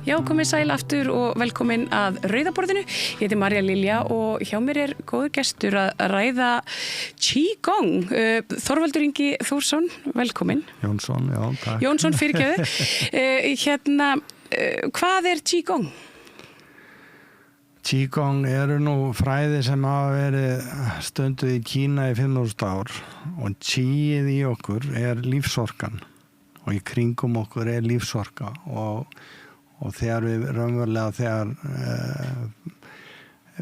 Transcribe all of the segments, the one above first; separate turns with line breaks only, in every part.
Já, komið sæl aftur og velkomin að Rauðaborðinu. Ég heiti Marja Lilja og hjá mér góður gestur að ræða Qigong. Þorvaldur Ingi Þórsson, velkomin.
Jónsson, já, takk.
Jónsson, fyrirgefðu. Hvað Qigong?
Qigong eru nú fræði sem hafa verið stunduð í Kína í 5.000 ár og Qi-ið í okkur lífsorkan og í kringum okkur lífsorka og þegar við raunverulega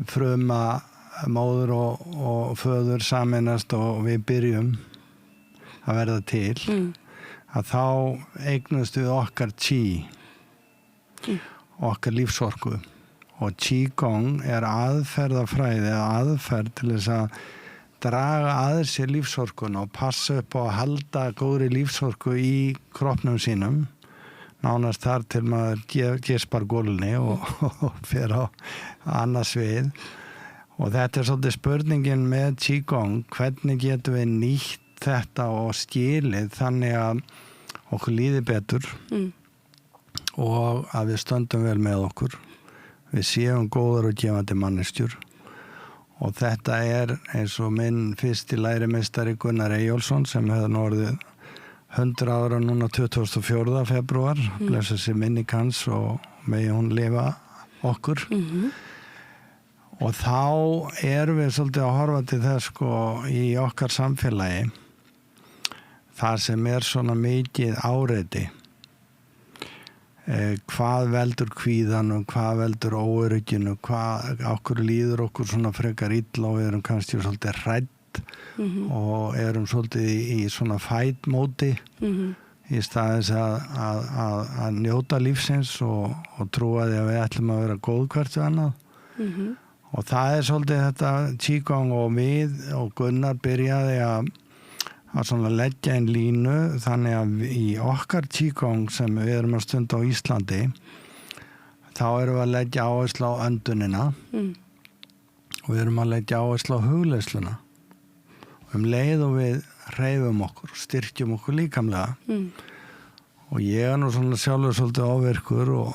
fruma móður og föður sameinast og við byrjum að verða til að þá eignumst við okkar Qi okkar lífsorku og Qigong aðferðafræði aðferð til þess að draga að sér lífsorkun og passa upp á að halda góðri lífsorku í kroppnum sínum nánast þar til maður gespar gólni og fer á annað svið og þetta svolítið spurningin með Qigong, hvernig getum við nýtt þetta og skilið þannig að okkur líði betur og að við stöndum vel með okkur við séum góðar og gefandi manneskjur og þetta eins og minn fyrsti lærimeistari Gunnar Eyjólfsson sem hefði orðið 100 ára núna 24. febrúar blessa sér minning hans og megi hún lifa okkur og þá við svolítið að horfa til þess í okkar samfélagi þar sem svona mikið áreiti hvað veldur kvíðanum, hvað veldur óörygginu, okkur líður okkur svona frekar illa og við erum kannski svolítið hrædd og erum svolítið í svona fight móti í staðis að njóta lífsins og trúa því að við ætlum að vera góð hvert við annað og það svolítið þetta Qigong og við og Gunnar byrjaði að svona leggja inn línu þannig að í okkar Qigong sem við erum að stunda á Íslandi þá erum við að leggja áherslu á öndunina og við erum að leggja áherslu á hugleiðsluna leið og við hreyfum okkur og styrkjum okkur líkamlega og ég nú svona sjálfur svolítið ofvirkur og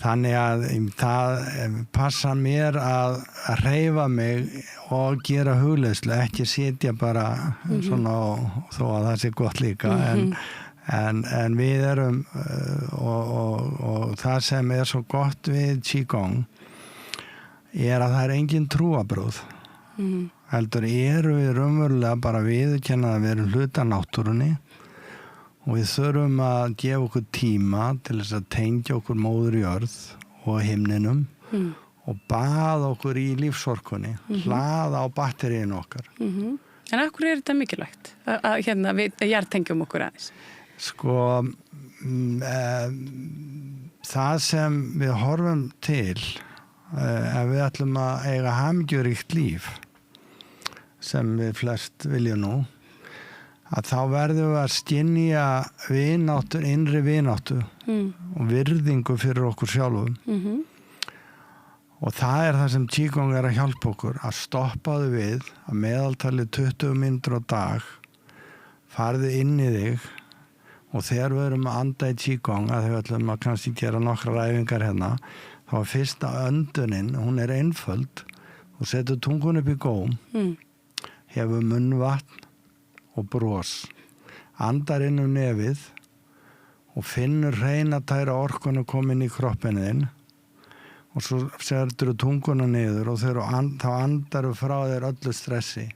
þannig að það passa mér að hreyfa mig og gera hugleiðslu, ekki sitja bara svona þó að það sé gott líka en við erum og það sem svo gott við Qigong að það engin trúarbrögð heldur við raunverulega bara viðurkenna að við erum hluti af náttúrunni og við þurfum að gefa okkur tíma til þess að tengja okkur móður jörð og himninum og baða okkur í lífsorkunni hlaða á batteríinu okkar
En af hverju þetta mikilvægt að við jarðtengjum okkur aðeins?
Það sem við horfum til ef við ætlum að eiga hamingjuríkt líf sem við flest viljum nú að þá verðum við að skynja vináttu, innri vináttu og virðingu fyrir okkur sjálfum og það sem Qigong að hjálpa okkur að stoppa þau við að meðaltali 20 mínútur á dag farðu inn í þig og þegar við erum að anda í Qigong að við ætlum að kannski gera nokkrar æfingar hérna þá fyrsta öndunin, hún einföld og setur tungun upp í góm hefur munnvatn og bros andar inn nefið og finnur hreina tæra orkunu komin í kroppinu þinn og svo setur tunguna niður og þá andar frá þér öllu stressi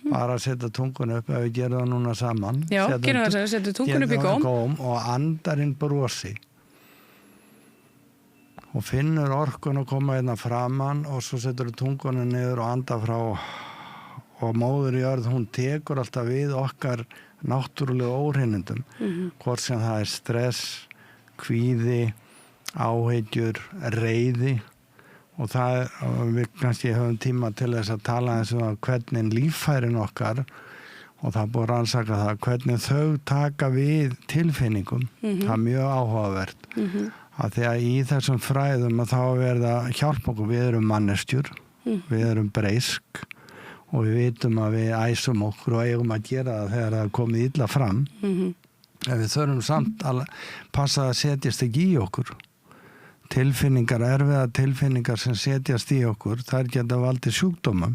bara að setja tunguna upp ef við gerum það núna saman
Já, gerum það, setja tunguna upp í góm
og andarinn brosi og finnur orkun að koma hérna framan og svo setur tunguna niður og andar frá og móður jörð, hún tekur alltaf við okkar náttúrulega óhreinindum hvort sem það stress, kvíði, áhyggjur, reiði og við kannski höfum tíma til þess að tala eins og hvernig líffærin okkar og það búið að rannsaka það hvernig þau taka við tilfinningum það mjög áhugavert að því að í þessum fræðum að þá verða hjálpa okkur, við erum manneskjur við erum breysk og við vitum að við æsum okkur og eigum að gera það þegar það komið illa fram En við þurfum samt að passa að setjast ekki í okkur. Tilfinningar, erfiða tilfinningar sem setjast í okkur, þær geta valdið sjúkdómum.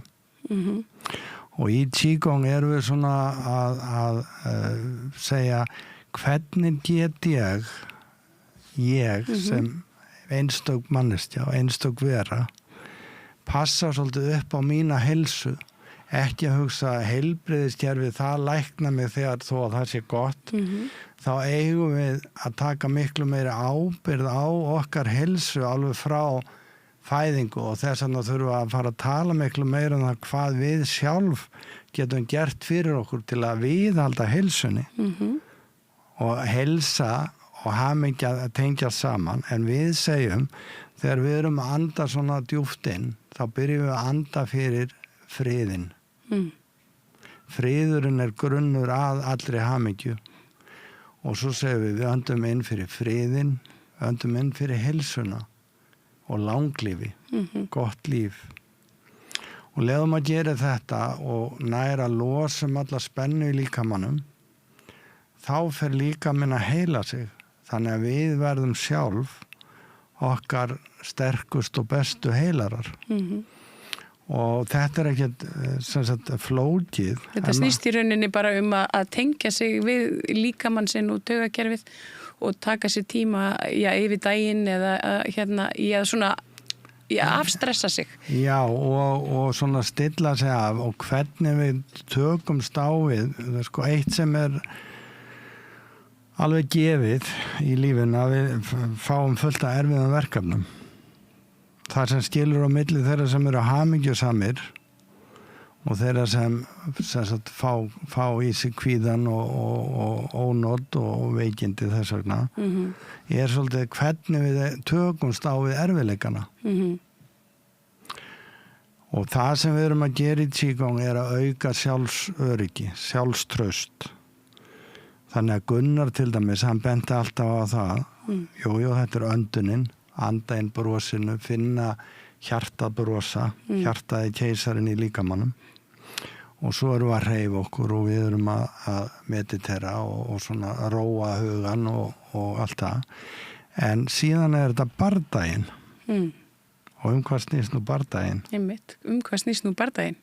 Og í Qigong erum við svona að segja hvernig get ég sem einstök manneskja og einstök vera passa svolítið upp á mína heilsu, ekki að hugsa heilbrigðiskerfið, það lækna mig þegar þó að það sé gott, þá eigum við að taka miklu meiri ábyrgð á okkar heilsu alveg frá fæðingu og þess vegna þurfum við að fara að tala miklu meira um það hvað við sjálf getum gert fyrir okkur til að viðhalda heilsunni og heilsa og hamingja að tengja saman, en við segjum þegar við erum að anda svona djúpt inn, þá byrjum við að anda fyrir friðin. Friðurinn er grunnur að allri hamingju og svo segjum við öndum inn fyrir friðin, öndum inn fyrir heilsuna og langlífi, gott líf. Og leiðum að gera þetta og næra losum alla spennu í líkamannum, þá fer líkaminn að heila sig. Þannig að við verðum sjálf okkar sterkust og bestu heilarar. Og þetta er ekkert sem sagt flókið.
Þetta snýst í rauninni bara um að tengja sig við líkamann sinn og taugakerfið og taka sér tíma yfir daginn eða í að svona afstressa sig.
Já, og svona stilla sig af og hvernig við tökumst á við, sko, eitt sem er alveg gefið í lífinu að við fáum fullt af erfiðum verkefnum. Það sem skilur á milli þeirra sem eru hamingjusamir og þeirra sem sagt, fá í sig kvíðan og ónot og veikindi þess vegna er svolítið hvernig við tökumst á við erfiðleikana. Og það sem við erum að gera í Qigong er að auka sjálfsöryggi, sjálfstraust. Þannig að Gunnar til dæmis, hann benti alltaf á það, jú, þetta er öndunin, anda inn brosinu, finna hjartað brosa, hjartaði keisarinn í líkamannum. Og svo erum við að hreyfa okkur og við erum að meditera og svona róa hugan og allt það. En síðan er þetta bardaginn. Og hvað snýst nú bardaginn?
Einmitt, hvað snýst nú bardaginn?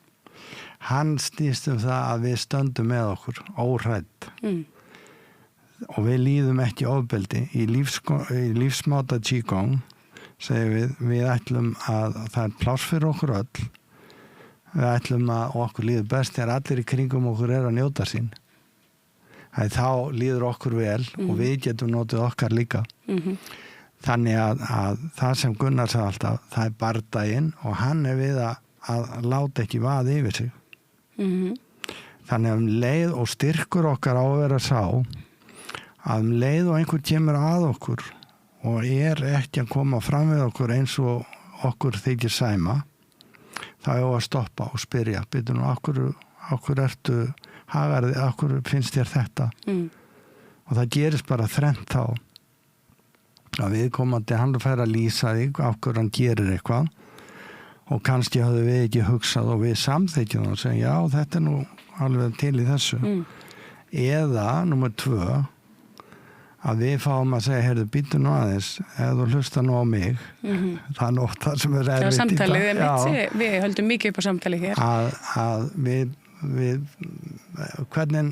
Hann snýst það að við stöndum með okkur, óhrædd. Og við líðum ekki ofbeldi. Í lífsmáta Qigong segjum við ætlum að það er pláss fyrir okkur öll. Við ætlum að okkur líður best þegar allir í kringum okkur er að njóta sín. Þá líður okkur vel og við getum notið okkar líka. Þannig að það sem Gunnar sagði alltaf, það er bardaginn og hann er við að láta ekki vaða yfir sig. Þannig að leið og styrkur okkar á að vera sá að leið og einhver kemur að okkur og er ekki að koma fram við okkur eins og okkur þykir sæma, þá er að stoppa og spyrja, byrju nú, okkur ertu hagarði, okkur finnst þér þetta? Og það gerist bara þrennt þá að viðkomandi hann fær að lýsa því okkur hann gerir eitthvað og kannski hafðu við ekki hugsað og við samþykjum það og segjum, já, þetta er nú alveg til í þessu. Eða, númer 2, að við fáum að segja, heyrðu, býttu nú aðeins, ef þú hlusta nú á mig, það er nótt það sem er erfitt í dag.
Samtalið er mitt, við höldum mikið upp á samtalið hér.
Að við hvernig,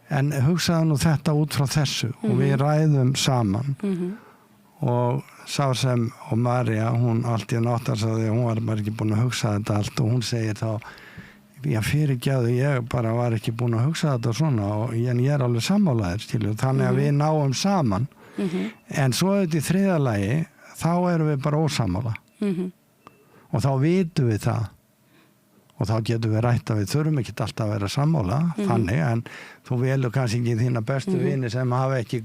en hugsaðu nú þetta út frá þessu og við ræðum saman og sá sem, og Marja, hún allt í náttar sagði, hún var bara ekki búin að hugsa þetta allt og hún segir þá, já, fyrirgefðu, ég bara var ekki búin að hugsa þetta svona en ég er alveg sammálaður, skilju, þannig að við náum saman en svo þetta í þriðja lagi, þá erum við bara ósammála og þá vitum við það og þá getum við rætt að við þurfum ekki alltaf að vera sammála þannig, en þú velur kannski ekki þína bestu vini sem hafa ekki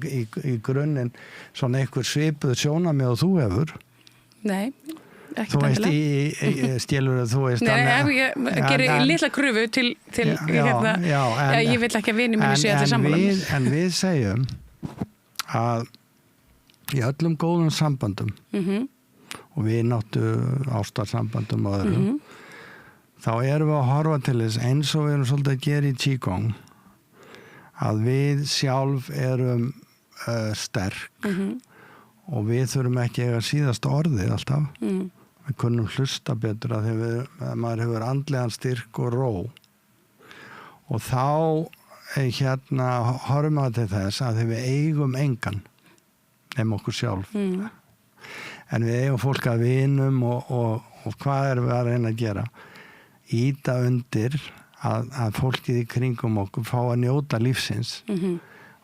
í grunninn svona einhver svipuð sjónarmið og þú hefur.
Nei,
þú veist, skilur þú veist.
Nei, ég gerir litla kröfu til ég vil ekki að vini mínu sé allir sammála.
En við segjum að í öllum góðum sambandum og við náttu ástarsambandum og öðrum þá erum við að horfa til þess eins og við erum svolítið að gera í Qigong að við sjálf erum sterk og við þurfum ekki að eiga síðasta orðið alltaf. Við kunnum hlusta betur að maður hefur andlegan styrk og ró. Og þá horfum við til þess að við eigum engan nema okkur sjálf. En við eigum fólk að vinum og hvað erum við að reyna að gera? Íta undir að fólkið í kringum okkur fá að njóta lífsins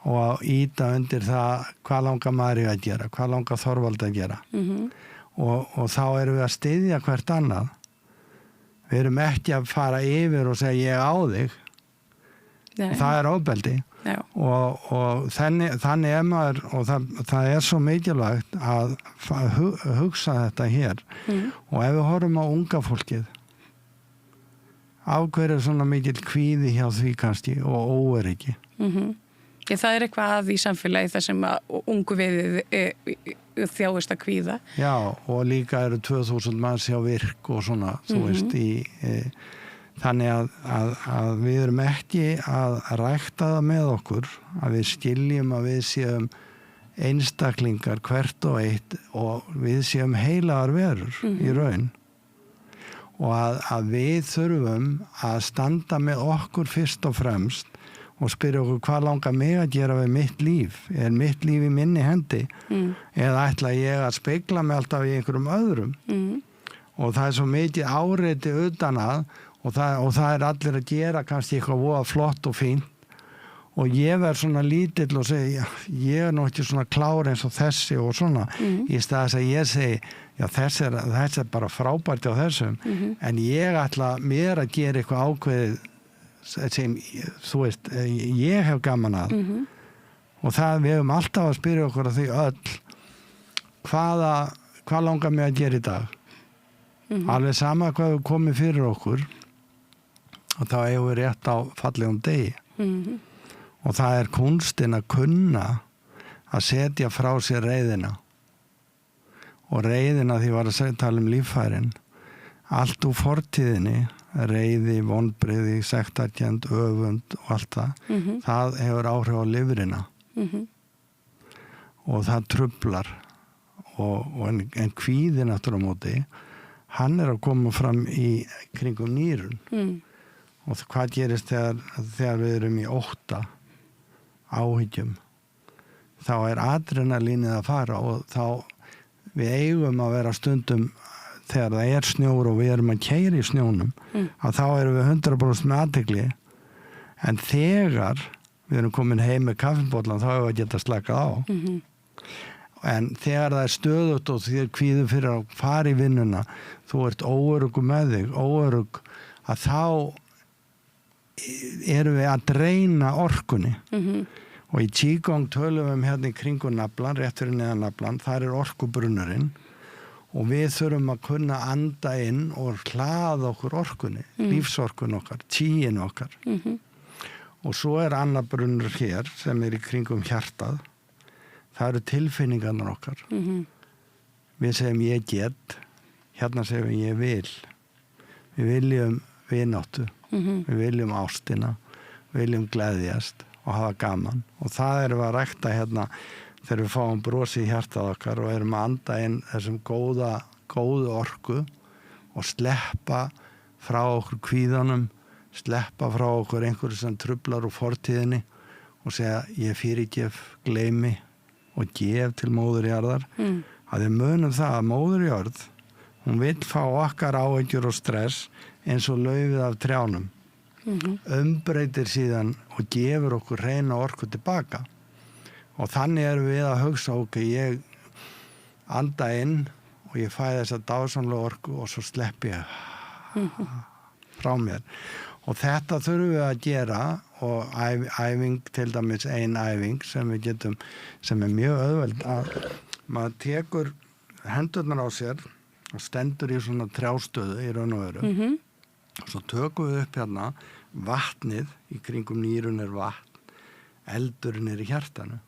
og að íta undir það hvað langar Maríu að gera, hvað langar Þorvald að gera. Og þá erum við að styðja hvert annað. Við erum ekki að fara yfir og segja ég á þig. Og það er ofbeldi. Og þannig er maður, og það er svo mikilvægt að hugsa þetta hér. Og ef við horfum á unga fólkið, af hverju er svona mikill kvíði hjá því kannski og óöryggi?
Það er eitthvað að í samfélagi þar sem að ungu viðið þjáist að kvíða. Já,
og líka eru 2000 manns hjá virk og svona, þú veist, þannig að við erum ekki að rækta það með okkur, að við skiljum að við séum einstaklingar hvert og eitt og við séum heilagar verur í raun. Og að við þurfum að standa með okkur fyrst og fremst og spyrja okkur hvað langar mig að gera við mitt líf? Er mitt líf í minni hendi? Eða ætla ég að spegla mig alltaf í einhverjum öðrum? Og það er svo mikið áreiti utan að og það er allir að gera kannski eitthvað voða flott og fínt og ég verð svona lítill og segi ég er nú ekki svona klár eins og þessi og svona í stað þess að ég segi já þessi er bara frábært á þessum en ég ætla mér að gera eitthvað ákveðið sem þú veist ég hef gaman að og það við höfum alltaf að spyrja okkur að því öll hvað langar mig að gera í dag alveg sama hvað við komum fyrir okkur og þá eigum við rétt á fallegum degi og það er kunstinn að kunna að setja frá sér reiðina og reiðina því var að tala líffærin allt úr fortíðinni reiði, vonbrigði, sektarkennd, öfund og allt það það hefur áhrif á lifrina og það truflar en kvíðin aftur á móti hann er að koma fram í kringum nýrun og hvað gerist þegar við erum í ótta áhyggjum þá er adrenalínið að fara og þá við eigum að vera stundum þegar það er snjór og við erum að keyra í snjónum að þá erum við 100% með athygli en þegar við erum komin heim með kaffibollan þá erum við að geta slakað á en þegar það er stöðugt og þér kvíður fyrir að fara í vinnuna þú ert óöruggur með þig óörugg að þá erum við að dreina orkunni og í Qigong tölum við hérna í kringu naflan, rétt fyrir neðan naflan, þar er orkubrunnurinn og við þurfum að kunna anda inn og hlaða okkur orkunni, lífsorkun okkar, Qi-in okkar. Og svo er annar brunnur hér sem er í kringum hjartað, það eru tilfinningarnar okkar. Við segjum ég get, hérna segjum ég vil. Við viljum vináttu, við viljum ástina, við viljum gleðjast og hafa gaman og það erum við að rækta hérna þegar við fáum brosi í hjartað okkar og erum að anda inn þessum góðu orku og sleppa frá okkur kvíðanum, sleppa frá okkur einhverju sem truflar úr fortíðinni og segja ég fyrirgef, gleymi og gef til móðurjarðar að við munum það að móðurjörð hún vill fá okkar áhyggjur og stress eins og laufið af trjánum umbreytir síðan og gefur okkur hreina orku tilbaka og þannig erum við að hugsa ég anda inn og ég fæ þessa dásamlega orku og svo slepp ég frá mér og þetta þurfum við að gera og æfing til dæmis ein æfing sem við getum sem er mjög auðveld að maður tekur hendurnar á sér og stendur í svona trjástöðu í raun og veru svo tökum við upp hérna vatnið í kringum nýrun er vatn eldurinn er í hjartanu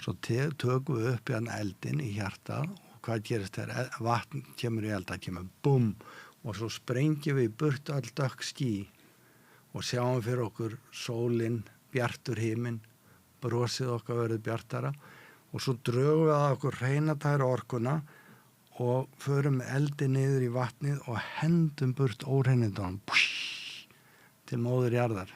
svo tökum við upp hérna eldin í hjarta og hvað gerist þegar vatn kemur í elda, kemur búm og svo sprengjum við burt öll dökk ský og sjáum fyrir okkur sólinn bjartur himinn, brosið okkar verður bjartara og svo drögum við að okkur hreinatæra orkuna og förum eldi niður í vatnið og hendum burt óhreinindunum til móður jarðar.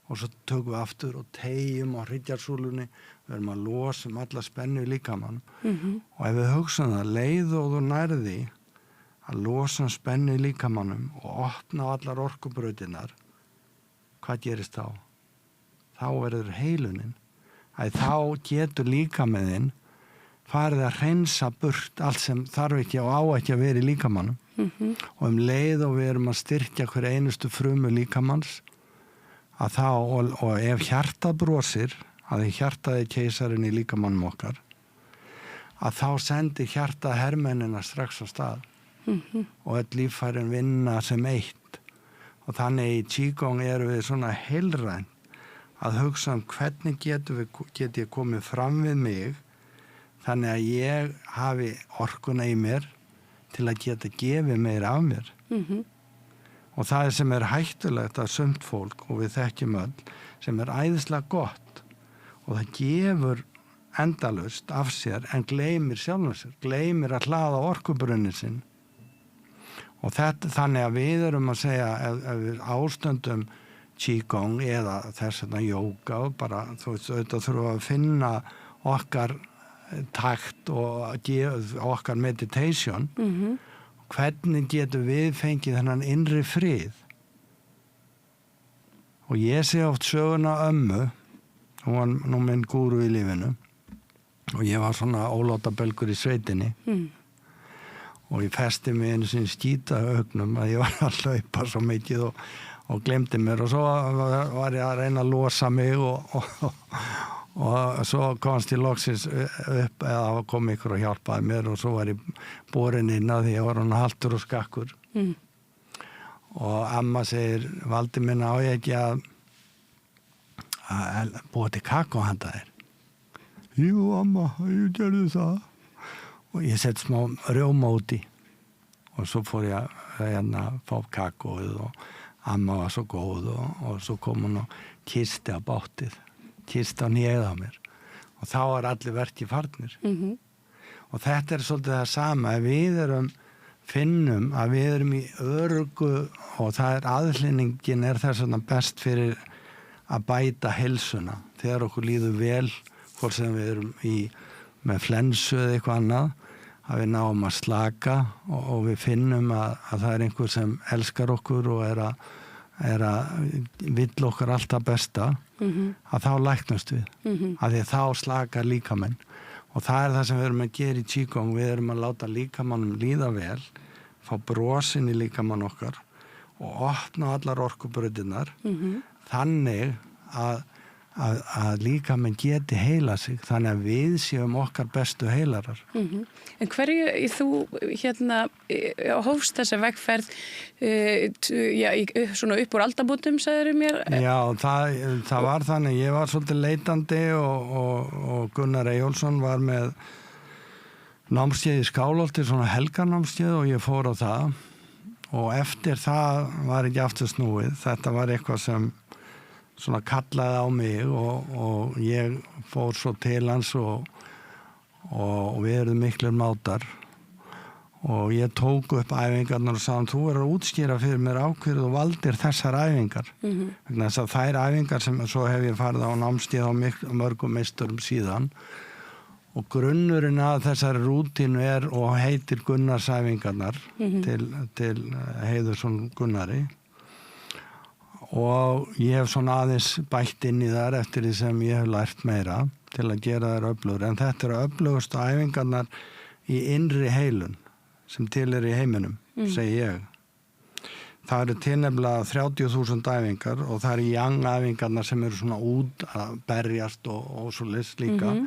Og svo tökum við aftur og tegjum á hryggjarsúlunni, við erum að losa alla spennu í líkamann. Og ef við hugsaum það, leið og þú nærði að losa spennu í líkamannum og opna allar orkubrautirnar, hvað gerist þá? Þá verður heilunin. Þá getur líkaminn farið að hreinsa burt allt sem þarf ekki og á ekki að vera í líkamannum. Og leið og við erum að styrkja hver einustu frumu líkamanns, að þá, og ef hjartað brosir, að því hjartað keisarinn í líkamannum okkar, að þá sendir hjartað hermennina strax á stað og öll líffærin vinna sem eitt. Og þannig í Qigong erum við svona heilræn að hugsa hvernig get ég komið fram við mig þannig að ég hafi orkuna í mér til að geta gefið meir af mér. Og það sem hættulegt að sumt fólk, og við þekkjum öll, sem æðislega gott og það gefur endalaust af sér en gleymir sjálfum sér, gleymir að hlaða orkubrunnin sinn. Og þannig að við erum að segja ef við ástundum Qigong eða þess vegna jóga og bara auðvitað þurfum að finna okkar takt og okkar meditation, hvernig getum við fengið þennan innri frið? Og ég sé oft söguna ömmu, hún var nú minn gúru í lífinu og ég var svona ólátabelgur í sveitinni og ég festi mig einu sinni skýta augnum að ég var að hlaupa svo mikið og glemdi mér og svo var ég að reyna að losa mig og svo komst ég loksins upp eða kom ykkur og hjálpaði mér og svo var ég borin inn að því ég var hann haltur og skakkur og amma segir Valdimir á ég ekki að búa til kakó handa þér. Jú amma, ég gerði það og ég sett smá rjóma úti og svo fór ég að fá kakóið og amma var svo góð og svo kom hún og kisti á bátið, kisti á nýið á mér og þá var allir verki farnir. Og þetta svolítið það sama, ef við finnum að við erum í öruggu og það aðhlynningin þess vegna best fyrir að bæta heilsuna þegar okkur líður vel, hvort sem við erum með flensu eða eitthvað annað, að við náum að slaka og við finnum að það einhver sem elskar okkur og vill okkar alltaf besta, að þá læknast við, að því þá slakar líkaminn. Og það það sem við erum að gera í Qigong, við erum að láta líkamannum líða vel, fá brosin í líkamann okkar og opna allar orkubrautirnar, þannig að líkaminn geti heila sig, þannig að við séum okkar bestu heilarar.
En hverju þú hófst þessa vegferð svona upp úr aldamótum, sagðirðu mér?
Já, það var þannig, ég var svolítið leitandi og Gunnar Eyjólfsson var með námskeið í Skálholti, svona helgarnámskeið og ég fór á það og eftir það var ekki aftur snúið, þetta var eitthvað sem svona kallaði á mig og ég fór svo til hans og við erum miklir mátar og ég tók upp æfingarnar og sagði þú verður að útskýra fyrir mér ákveður og valdir þessar æfingar vegna þess að þær æfingar sem svo hef ég farið á námskeið á mörgum meisturum síðan og grunnurinn að þessari rútínu og heitir Gunnarsæfingarnar til Heiðursson Gunnari og ég hef svona aðeins bætt inn í þar eftir því sem ég hef lært meira til að gera þær öflugur en þetta eru öflugustu æfingarnar í innri heilun sem til í heiminum, segi ég. Það eru til nefnilega 30.000 æfingar og það eru yang æfingarnar sem eru svona út að berjast og svo list líka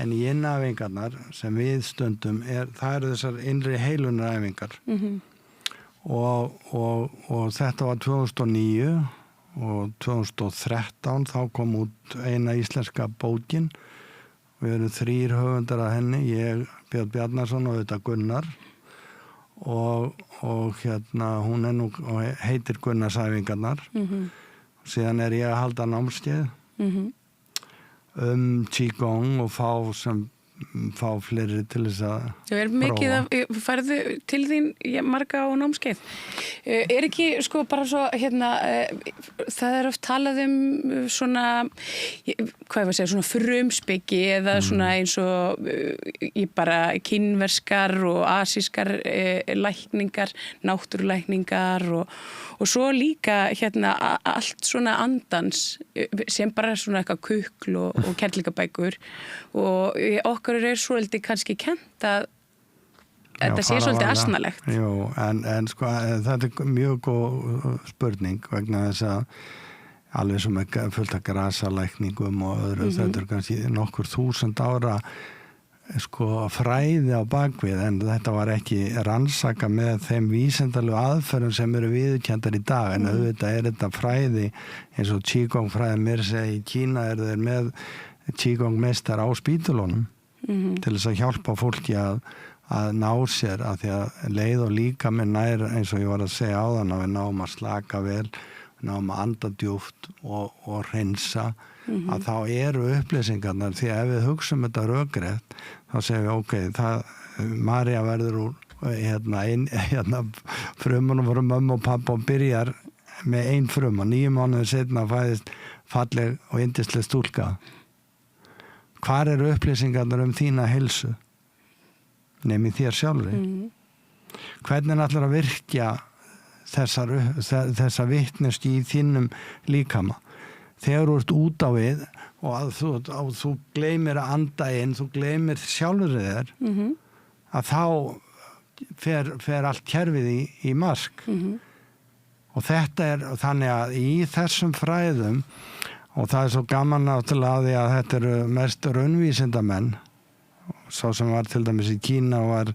en í inn æfingarnar sem við stundum það eru þessar innri heilunar æfingar og þetta var 2009 og 2013 þá kom út eina íslenska bókin við erum 3 höfundar af henni ég, Björn Bjarnason og þetta Gunnar og hún nú heitir Gunnarsæfingarnar síðan ég að halda námskeið Qigong og fá fleiri til þess að
prófa. Færðu til þín marga á námskeið. Ekki sko bara svo það oft talað svona hvað ég að segja, svona frumspeki eða svona eins og bara kínverskar og asískar lækningar, náttúrulækningar og svo líka allt svona andans sem bara svona eitthvað kukl og kerlingabækur og okkur svolítið kannski kennt að þetta sé svolítið asnalegt.
Jú, en sko þetta mjög góð spurning vegna þess að alveg sem fullt af grasalækningum og öðru, þetta kannski nokkur 1000 ára sko fræði á bakvið en þetta var ekki rannsaka með þeim vísindalegu aðferðum sem eru viðurkenndar í dag en auðvitað þetta fræði eins og Qigong fræði mér segja í Kína þeir með Qigong meistar á spítulunum til þess að hjálpa fólki að ná sér að því að leið og líka með nær eins og ég var að segja áðan að við náum að slaka vel, náum að anda djúpt og hreinsa að þá eru upplýsingarnar því að ef við hugsum þetta rökrétt þá segjum við María verður úr frumunum frá mömmu og pappa og byrjar með ein frum og 9 mánuðir seinna fæðist falleg og yndisleg stúlka. Hvar eru upplýsingarnar þína heilsu? Nefni þér sjálfri. Hvernig ætlar að virkja þessa vitneski í þínum líkama? Þegar þú ert út á við og að þú gleymir að anda inn, þú gleymir sjálfur þér, að þá fer allt kerfið í mark. Og þetta þannig að í þessum fræðum og það svo gaman náttúrulega að því að þetta eru mest raunvísindamenn sá sem var til dæmis í Kína og var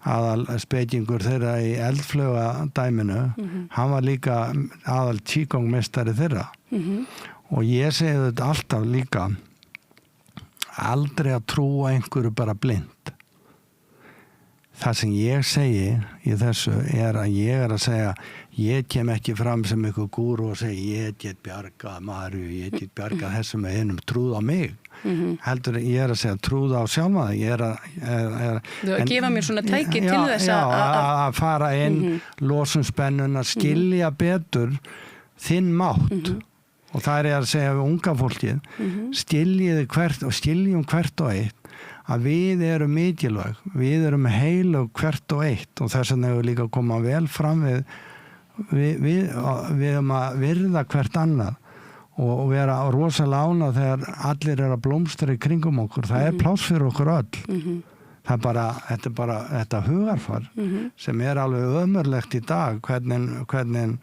aðal spekingur þeirra í eldflauga dæminu hann var líka aðal Qigong meistari þeirra og ég segi þetta alltaf líka aldrei að trúa einhverju bara blind það sem ég segi í þessu að ég að segja ég kem ekki fram sem einhver gúru og segi ég get bjargað Maríu, ég get bjargað þessum með hennum trúð á mig heldur ég að segja trúð á sjálfa ég
að gefa mér svona tæki til þess
að fara inn losun spennuna, skilja betur þinn mátt og það að segja við unga fólkið skiljum hvert og eitt að við erum mikilvæg, við erum heilug hvert og eitt og þess vegna hefur líka koma vel fram við erum að virða hvert annað og vera rosalega ánað þegar allir að blómstra í kringum okkur, það pláss fyrir okkur öll. Þetta bara þetta hugarfar sem alveg ömurlegt í dag, hvernig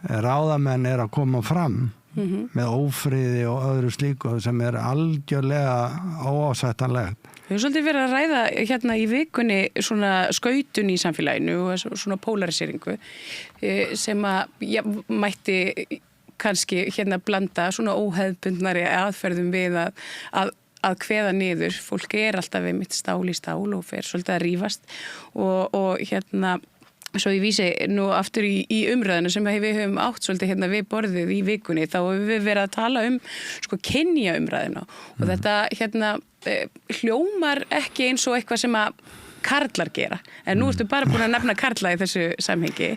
ráðamenn að koma fram með ófriði og öðru slíku sem algjörlega óásættanlegt.
Við höfum svolítið verið að ræða í vikunni svona skautun í samfélaginu og svona polariseringu sem að mætti kannski blanda svona óhefðbundnari aðferðum við að kveða niður. Fólk alltaf einmitt stál í stál og fer svolítið að rífast og svo ég vísi nú aftur í umræðinu sem við höfum átt svolítið við borðið í vikunni, þá höfum við verið að tala sko kynja umræðinu og þetta hljómar ekki eins og eitthvað sem að karlar gera, en nú ertu bara búin að nefna karla í þessu samhengi.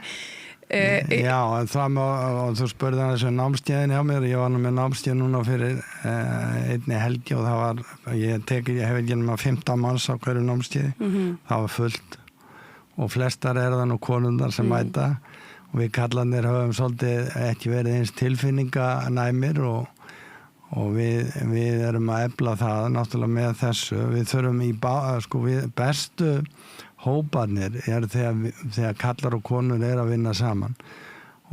Já, en og þú spurði hann þessu námskeiðin hjá mér, ég var nú með námskeið núna fyrir einni helgi og það var, ég hef ekki nema 15 manns á hverju námskeiði, það var fullt. Og flestar það nú konundar sem mæta og við kallarnir höfum svolítið ekki verið eins tilfinninganæmir og við erum að efla það náttúrulega með þessu. Við þurfum bestu hóparnir þegar kallar og konur að vinna saman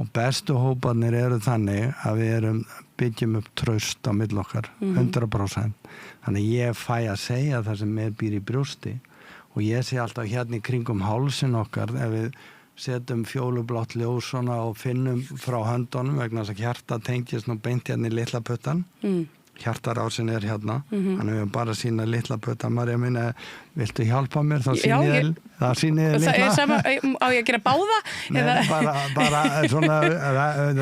og bestu hóparnir þannig að við byggjum upp traust á milli okkar 100%. Þannig ég fæ að segja það sem býr í brjósti og ég sé alltaf í kringum hálsin okkar ef við setjum fjólublátt ljós svona og finnum frá höndunum vegna þess að hjarta tengist nú beint í litla puttan. Hjartarásin þannig við bara sína litla puttan. Marja minna, viltu hjálpa mér? Þá sýni ég Það sýnir
Það
litla.
er sama, á ég að gera báða?
Nei, bara svona,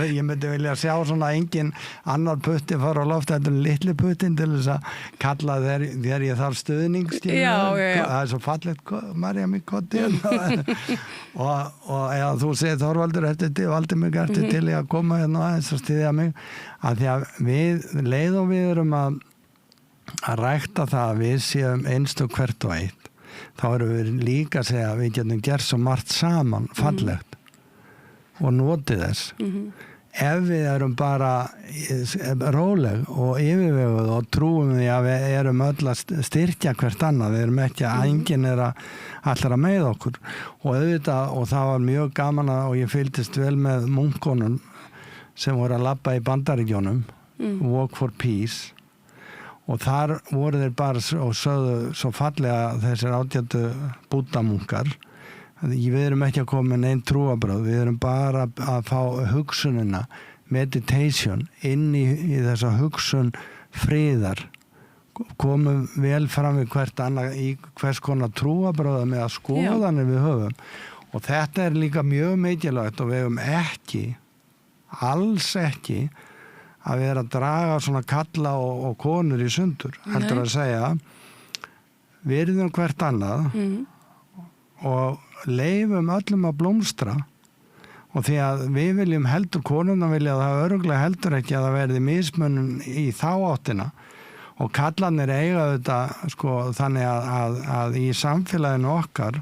ég myndi vilja sjá svona engin annar putti fara á loft þetta litli puttin til þess að kalla þegar ég þarf stuðning, skilur.
Já.
Það er svo fallegt, Marja mín kotti. og eða þú segir Þorvaldur valdi mig eftir til ég að koma hérna aðeins að styðja mig, að því að leið og við erum að rækta það að við séum einstök hvert og eitt, þá erum við líka að segja að við getum gert svo margt saman fallegt og notið þess. Ef við erum bara róleg og yfirveguð og trúum því að við erum öll að styrkja hvert annað, við erum ekki að enginn allar að með okkur og auðvitað, og það var mjög gaman og ég fylgdist vel með munkonum sem voru að labba í Bandaríkjónum, Walk for Peace, og þar voru þeir bara og sögðu svo fallega þessir átjöndu búddamunkar, við erum ekki að koma með neinn trúarbrögð, við erum bara að fá hugsunina, meditation, inn í þessa hugsun friðar, komum vel fram við hvert annað í hvers konar trúarbrögða með að skoðanir við höfum, og þetta er líka mjög mikilvægt og við höfum ekki, alls ekki að vera að draga svona kalla og konur í sundur, heldur að segja virðum hvert annað og leifum öllum að blómstra, og því að við viljum heldur, konurna vilja að það örugglega heldur ekki að það verði mismunum í þá áttina, og kallarnir eiga þetta sko þannig að í samfélaginu okkar,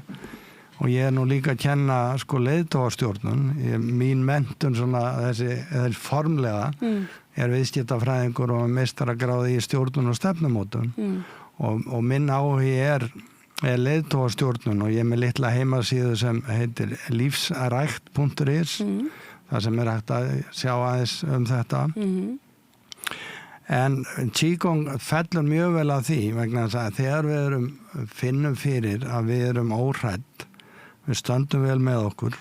og ég er nú líka að kenna sko leiðtogastjórnun, mín menntun svona þessi formlega er viðskiptafræðingur og meistaragráði í stjórnun og stefnumótun og minn áhugi er leiðtogastjórnun, og ég er með litla heimasíðu sem heitir lífsrækt.is það sem er hægt að sjá aðeins þetta en Qigong fellur mjög vel að því, vegna þess að þegar við finnum fyrir að við erum óhrædd, við stöndum vel með okkur,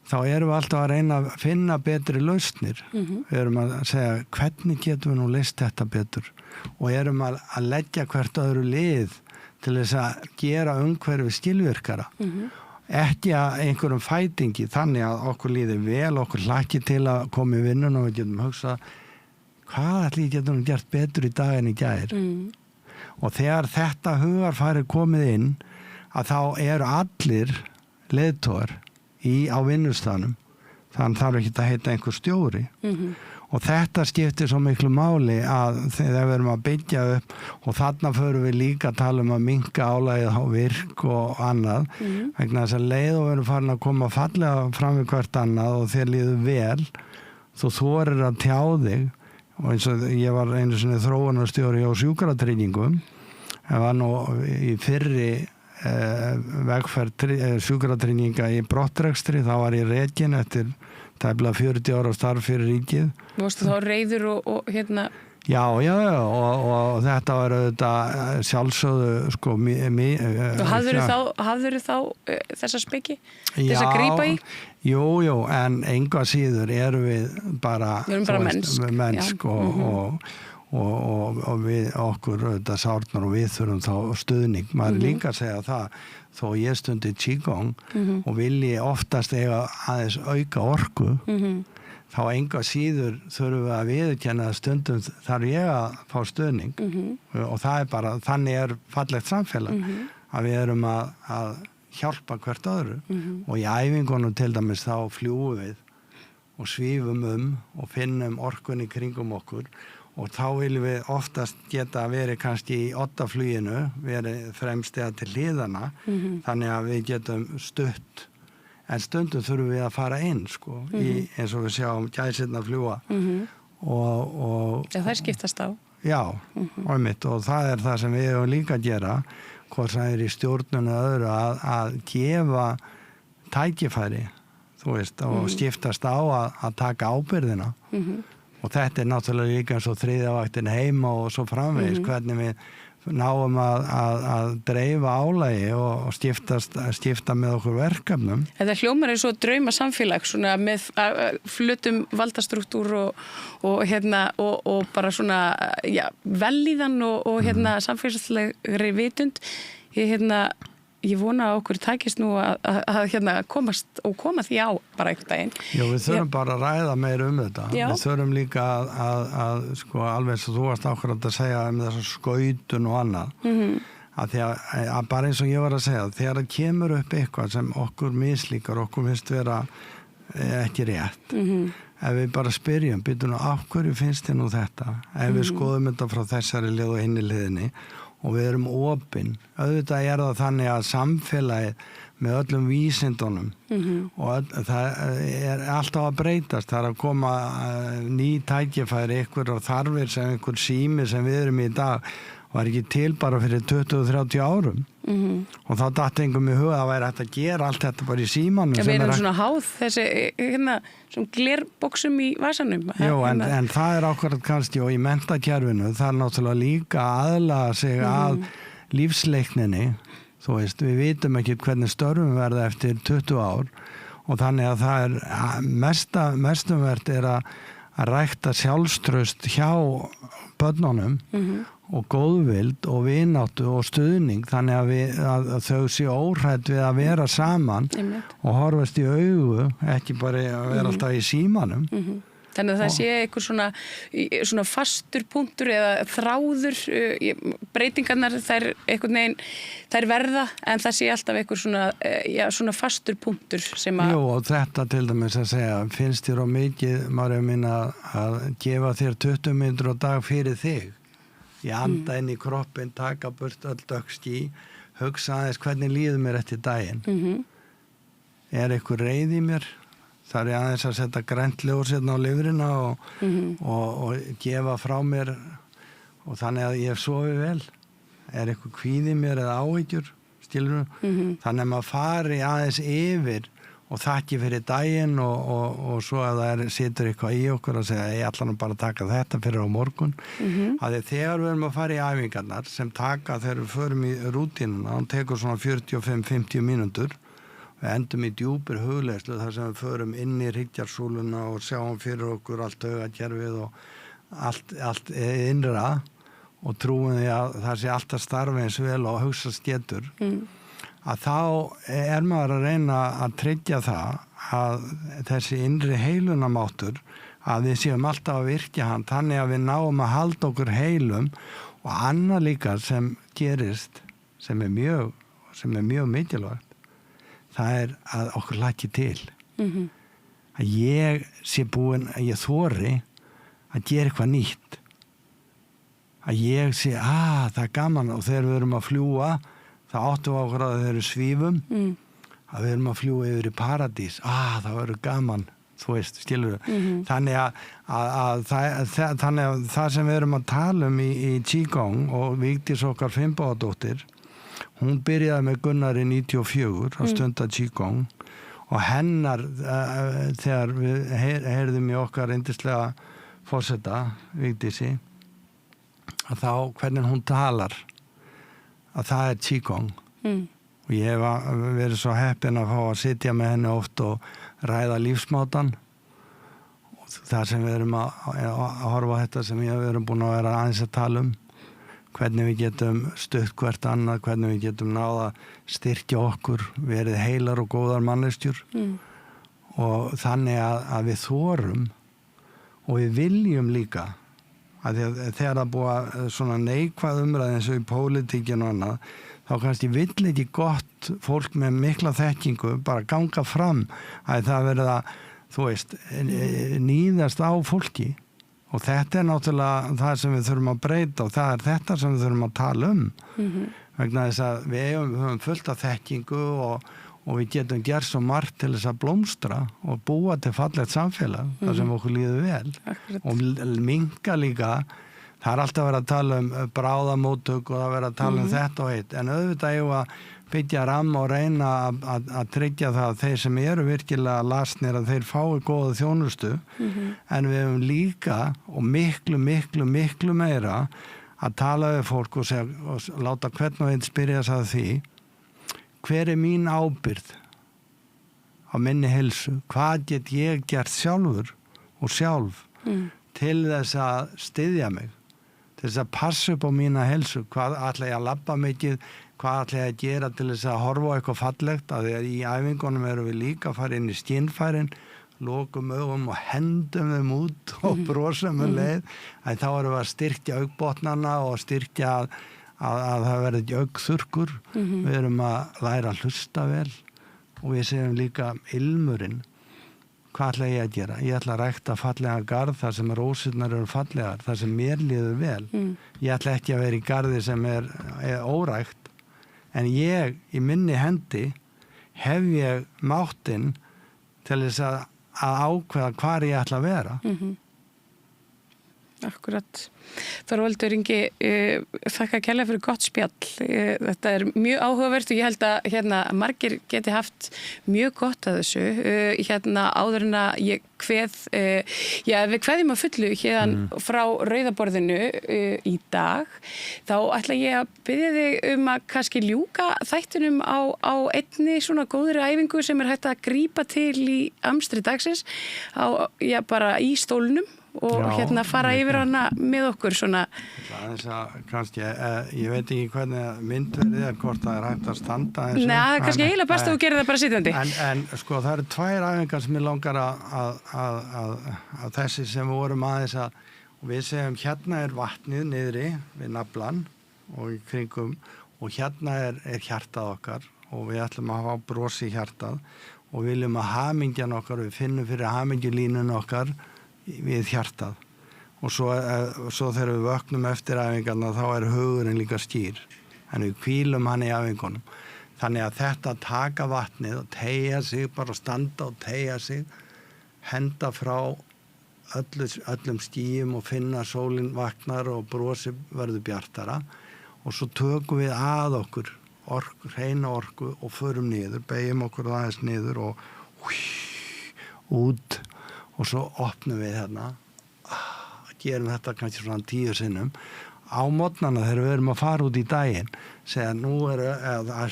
þá erum við alltaf að reyna að finna betri lausnir. Við erum að segja hvernig getum við nú leyst þetta betur, og erum að leggja hvert öðru lið til þess að gera umhverfi skilvirkara. Ekki að einhverjum fætingi, þannig að okkur líði vel, okkur hlakki til að koma í vinnun og við getum hugsað hvað ætli getum við gert betur í dag en í gær. Og þegar þetta hugarfæri komið inn, að þá eru allir leiðtogar á vinnustanum, þannig þarf ekki að heita einhver stjóri og þetta skiptir svo miklu máli að þegar við erum að byggja upp, og þarna förum við líka að tala að minnka álagið á virk og annað, vegna þess að leið og við erum farin að koma fallega fram við hvert annað og þér líður vel, þú þorir að tjá þig, og eins og ég var einu sinni þróunarstjóri á sjúkratryggingum, ég var nú í fyrri vegferð sjúkratrygginga í brottrekstri, þá var ég rekinn eftir tæplega 40 ára starf fyrir ríkið.
Varstu þá reiður og hérna?
Já, og þetta var auðvitað sjálfsögðu sko
og hafðirðu þá þessa speki? Þessa grípa í?
Jú, en enga síður erum við bara mennsk og við okkur auðvitað sárnar og við þurfum þá stuðning. Maður líka að segja það, þó ég stundi Qigong og vilji oftast eiga aðeins auka orku, þá enga síður þurfum við að viðurkenna að stundum þarf ég að fá stuðning og það er bara, þannig er fallegt samfélag að við erum að hjálpa hvert öðru og í æfingunum til dæmis þá fljúum við og svífum og finnum orkunni kringum okkur og þá viljum við oftast geta verið kannski í oddafluginu, verið fremst eða til hliðana, þannig að við getum stutt, en stundum þurfum við að fara inn, sko, í, eins og við sjáum gæsirnar fljúa.
Já, það skiptast á.
Já, og það er það sem við hefum líka að gera, hvort það er í stjórnunu öðru að gefa tækifæri, þú veist, og skiptast á að taka ábyrgðina. Og þetta er náttúrulega líka eins og þriðja vaktin heima og svo framvegis, hvernig við náum að dreifa álagi og skipta með okkur verkefnum.
Þetta hljómar er svo drauma samfélag, svona með flutum valdastruktúr og bara svona, já, vellíðan og samfélagslegri vitund. ég vona að okkur takist nú að hérna komast og koma því á bara einhvern daginn.
Já, við þurfum bara að ræða meira þetta.
Já.
Við þurfum líka að sko, alveg eins og þú varst akkurat að segja þessa skautun og annað. Að því að bara eins og ég var að segja, þegar það kemur upp eitthvað sem okkur mislíkar, okkur finnst vera ekki rétt. Ef við bara spyrjum, byrjum af hverju finnst þér nú þetta? Ef við skoðum þetta frá þessari lið og hinni liðinni og við erum opin, auðvitað það þannig að samfélagið með öllum vísindunum og það alltaf að breytast, það að koma ný tækifæri, einhverjar þarfir sem einhver sími sem við erum í dag var ekki til bara fyrir 20-30 árum og þá datt engum í huga að væri hægt að gera allt þetta bara í símanum.
Við erum svona háð þessi hérna, svona glerboxum í vasanum.
Jú, en það ákvarðat kannski og í menntakerfinu, það náttúrulega líka aðlaga sig að lífsleikninni, þú veist, við vitum ekki hvernig störfum verða eftir 20 ár og þannig að það mestumvert að rækta sjálfstraust hjá börnunum og góðvild og vináttu og stuðning þannig að þau séu óhrædd við að vera saman og horfast í augu, ekki bara að vera alltaf í símanum.
Þannig að það sé einhver svona fastur punktur eða þráður, breytingarnar þær einhvern veginn, þær verða en það sé alltaf einhver svona fastur punktur sem að...
Jú, og þetta til dæmis að segja, finnst þér á mikið, María mín, að gefa þér 20 mínútur á dag fyrir þig? Ég anda inn í kroppin, taka burt öll döggský, hugsa aðeins hvernig líður mér eftir daginn. Er eitthvað reið í mér? Það aðeins að setja grænt ljós hérna á lifrina og gefa frá mér og þannig að ég sofi vel. Er eitthvað kvíði mér eða áhyggjur, skilurðu? Þannig að maður fari aðeins yfir og þakki fyrir daginn og svo að það situr eitthvað í okkur og segja ég ætla nú bara að taka þetta fyrir á morgun. Að þegar við erum að fara í æfingarnar sem taka þegar við förum í rútínuna, hann tekur svona 45-50 mínútur. Við endum í djúpir hugleiðslu þar sem við förum inn í hryggjarsúluna og sjáum fyrir okkur allt taugakerfið og allt innra og trúum því að það sé alltaf starfi eins vel og hugsa getur. Að þá maður að reyna að tryggja það að þessi innri heilunamáttur að við séum alltaf að virkja hann þannig að við náum að halda okkur heilum og annað líka sem gerist sem er mjög mikilvægt það að okkur laki til að ég sé búin að ég þori að gera eitthvað nýtt að ég sé það er gaman og þegar við erum að fljúga það áttum við okkur að þeir eru svífum að við erum að fljúga yfir í paradís það verður gaman, þú veist, skilur þannig að það sem við erum að tala um í Qigong og Vigdís okkar Finnbogadóttir hún byrjaði með Gunnari 94 að stunda Qigong og hennar þegar við heyrðum í okkar yndislega forseta Vigdísi að þá hvernig hún talar að það er Qigong og ég hef verið svo heppinn að fá að sitja með henni oft og ræða lífsmátan og það sem við erum að horfa á þetta sem við erum búin að vera aðeins að tala hvernig við getum stutt hvert annað, hvernig við getum náða styrkja okkur, verið heilar og góðar manneskjur og þannig að við þorum og við viljum líka að þegar það búa svona neikvæð umræð eins og í pólitíkinu og annað, þá kannski vill ekki gott fólk með mikla þekkingu bara ganga fram að það verið að, þú veist, níðast á fólki og þetta er náttúrulega það sem við þurfum að breyta og það er þetta sem við þurfum að tala vegna þess að við höfum fullt af þekkingu og við getum gert svo margt til þess að blómstra og búa til fallegt samfélag þar sem okkur líður vel og minnka líka það er alltaf verið að tala um bráðamóttök og það verið að tala um þetta og eitt en auðvitað eigum að byggja ramma og reyna að tryggja það að þeir sem eru virkilega lasnir að þeir fái góða þjónustu en við höfum líka og miklu meira að tala við fólk og láta hvern og einn spyrja sig að því hver er mín ábyrgð á minni heilsu? Hvað get ég gert sjálfur og sjálf til þess að styðja mig? Til þess að passa upp á mína heilsu? Hvað ætla ég að labba mikið? hvað ætla ég að gera til þess að horfa á eitthvað fallegt, að því að í æfingunum erum við líka að fara inn í skynfærin, lokum augum og hendum þeim út og brosum leið, en þá erum við að styrkja augbotnana og styrkja að það verði ekki augþurrkur. Við erum að læra að hlusta vel og við segjum líka ilmurinn. Hvað ætla ég að gera? Ég ætla að rækta fallega garð þar sem rósirnar eru fallegar, þar sem mér líður vel. Ég ætla ekki að vera í garði sem er órækt, en ég í minni hendi hef ég máttinn til þess að ákveða hvar ég ætla að vera.
Akkurat. Þorvaldur Ingi, þakka kærlega fyrir gott spjall. Þetta er mjög áhugavert og ég held að margir geti haft mjög gott að þessu. Áður en að ég kveð, við kveðjum að fullu frá rauðaborðinu í dag, þá ætla ég að biðja þig að kannski ljúka þættunum á einni svona góðri æfingu sem er hægt að grípa til í amstri dagsins, bara í stólnum. Og fara yfir hana með okkur svona.
Þess að kannski, ég veit ekki hvernig myndverðið er, hvort það er hægt að standa þessu.
Nei, það er kannski eiginlega best að þú gerir það bara sitjandi.
En sko, það eru 2 æfingar sem ég langar að þessi sem við vorum aðeins og við segjum er vatnið niðri við naflan og í kringum og er hjartað okkar og við ætlum að hafa bros í hjartað og viljum að hamingjan okkar, við finnum fyrir hamingjulínun okkar við hjartað og svo þegar við vöknum eftir æfingarna þá er hugurinn líka skýr en við hvílum hann í æfingunum þannig að þetta taka vatnið og teygja sig, bara standa og teygja sig, henda frá öllum skýjum og finna sólin vaknar og brosi verður bjartara og svo tökum við að okkur hreina orku og förum niður, beigjum okkur aðeins niður og út og svo opnum við gerum þetta kannski svona 10 sinnum á morgnana þegar við erum að fara út í daginn segja nú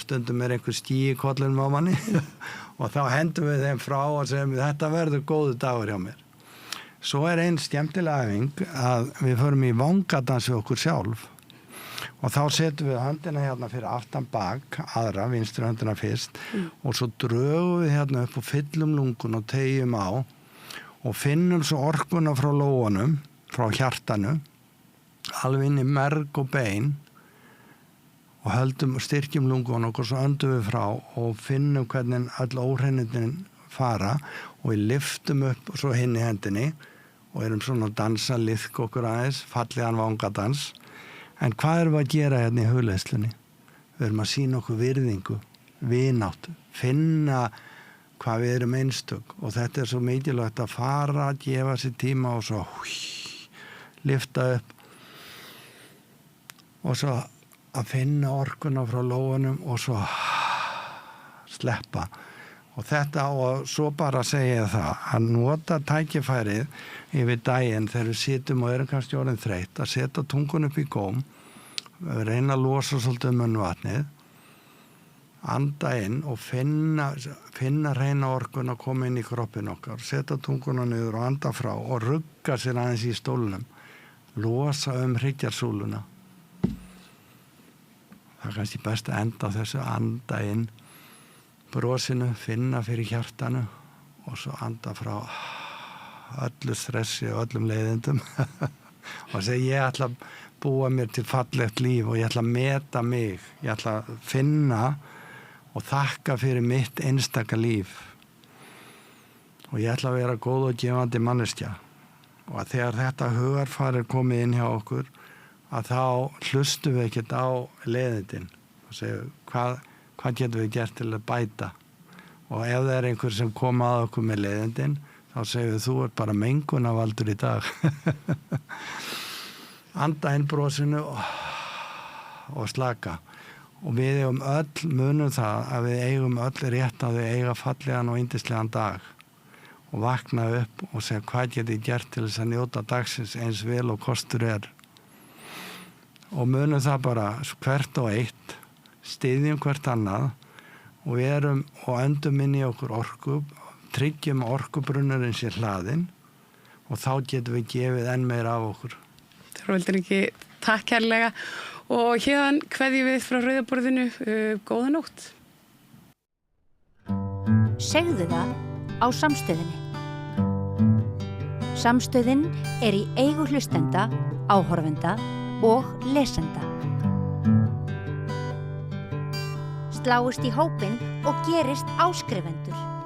stundum einhver ský í kollinum á manni og þá hendum við þeim frá og segjum þetta verður góðu dagur hjá mér. Svo er einn skemmtileg æfing að við förum í vangadans við okkur sjálf og þá setjum við höndina fyrir aftan bak, aðra, vinstri höndina fyrst og svo drögum við upp og fyllum lungun og teygjum á og finnum svo orkuna frá lóanum, frá hjartanu, alveg inn í merg og bein og höldum og styrkjum lungun og svo öndum við frá og finnum hvernig öll óhreinindin fara og við lyftum upp svo hinn í hendinni og erum svona að dansa, liðka okkur aðeins, fallegan vangadans. En hvað erum við að gera í hugleiðslunni? Við erum að sýna okkur virðingu, vináttu, finna hvað við erum einstök og þetta er svo mikilvægt að fara, gefa sér tíma og svo lyfta upp og svo að finna orkuna frá lóanum og svo sleppa og þetta og svo bara segja það að nota tækifærið yfir daginn þegar við sitjum og erum kannski orðin þreytt að setja tungun upp í góm, reyna að losa svolítið munnvatnið anda inn og finna hreina orkun að koma inn í kroppin okkar, setja tunguna niður og anda frá og rugga sér aðeins í stólnum, losa hryggjarsúluna. Það er kannski best að enda þessu, anda inn, brosinu, finna fyrir hjartanu og svo anda frá öllu stressi og öllum leiðindum og segja ég ætla að búa mér til fallegt líf og ég ætla að meta mig, ég ætla að finna og þakka fyrir mitt einstaka líf og ég ætla að vera góð og gefandi manneskja og að þegar þetta hugarfar er komið inn hjá okkur að þá hlustum við ekkert á leiðindin og segjum hvað getum við gert til að bæta og ef það er einhver sem kom að okkur með leiðindin þá segjum við þú ert bara mengunarvaldur í dag anda inn brosinu og slaka og við eigum öll munum það að við eigum öll rétt að við eiga fallegan og yndislegan dag og vakna upp og segja hvað get ég gert til þess að njóta dagsins eins vel og kostur er og munum það bara hvert og eitt styðjum hvert annað og við erum og öndum inn í okkur orku tryggjum orkubrunnurinn sér hlaðinn og þá getum við gefið enn meira af okkur.
Þorvaldur Ingi, takk kærlega Og hérðan kveðjum við frá Rauðaborðinu, góða nótt.
Segðu það á Samstöðinni. Samstöðin í eigu hlustenda, áhorfenda og lesenda. Sláist í hópinn og gerist áskrifendur.